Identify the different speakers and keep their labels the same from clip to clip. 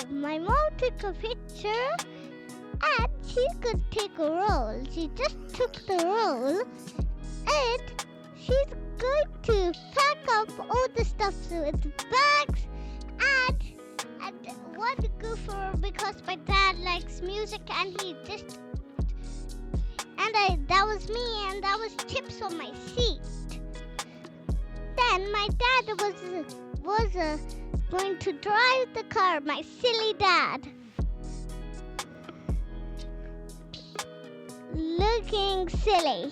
Speaker 1: my mom took a picture and she could take a roll. She just took the roll and she's going to pack up all the stuff with bags and one goofer because my dad likes music and he just that was me and that was chips on my seat. Then my dad was going to drive the car, my silly dad. Looking silly.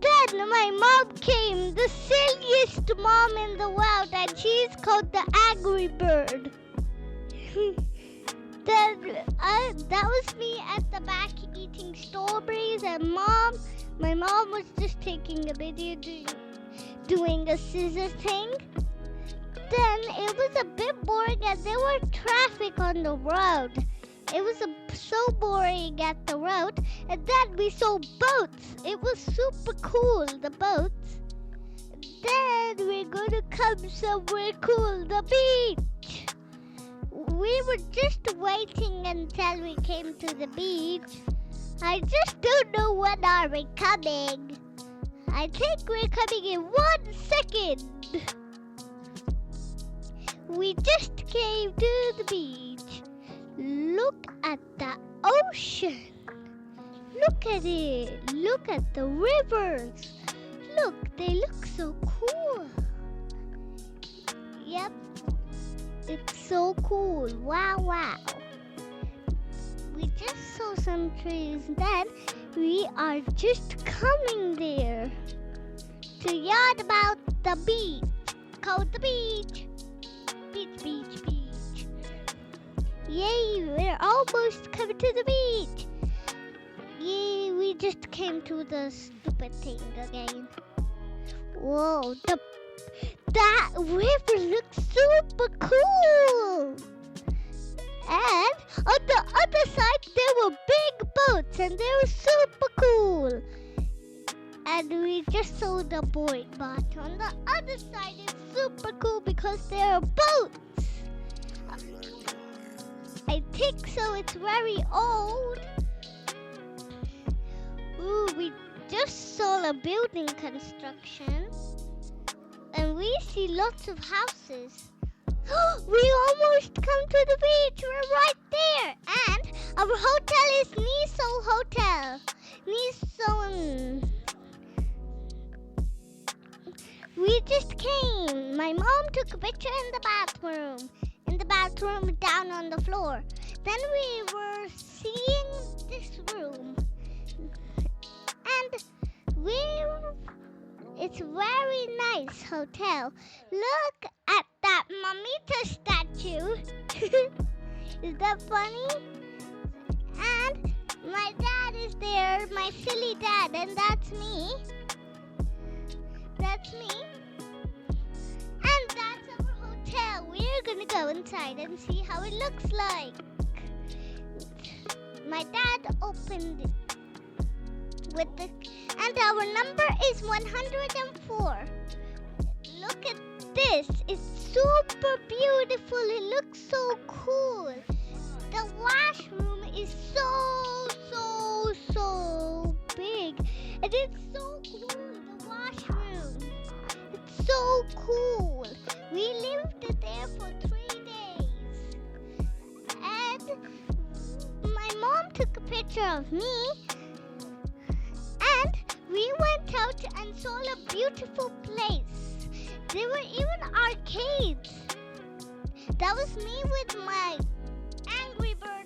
Speaker 1: Then my mom came, the silliest mom in the world, and she's called the Angry Bird. Then that was me at the back eating strawberries, and my mom was just taking a video doing a scissor thing. Then it was a bit boring and there were traffic on the road. It was so boring at the road. And then we saw boats. It was super cool, the boats. Then we're going to come somewhere cool, the beach. We were just waiting until we came to the beach. I just don't know when are we coming. I think we're coming in 1 second. We just came to the beach. Look at the ocean. Look at it. Look at the rivers. Look, they look so cool. Yep, it's so cool. Wow, wow. We just saw some trees. Then we are just coming there to yarn about the beach. Called the beach. Beach, beach, beach. Yay, we're almost coming to the beach. Yay, we just came to the stupid thing again. Whoa, that river looks super cool. And on the other side, there were big boats and they were super cool. And we just saw the boat, but on the other side, it's super cool because there are boats. I think so, it's very old. Ooh, we just saw a building construction. And we see lots of houses. We almost come to the beach. We're right there. And our hotel is Niso Hotel. Niso. We just came. My mom took a picture in the bathroom. In the bathroom down on the floor. Then we were seeing this room. And it's very nice hotel. Look at that Mamita statue. Is that funny? And my dad is there, my silly dad, and that's me. That's me. And that's our hotel. We're gonna go inside and see how it looks like. My dad opened it. And our number is 104. Look at this. It's super beautiful. It looks so cool. The washroom is so big. And it's so cool, the washroom. It's so cool. We lived there for 3 days. And my mom took a picture of me. And we went out and saw a beautiful place. There were even arcades. That was me with my Angry Bird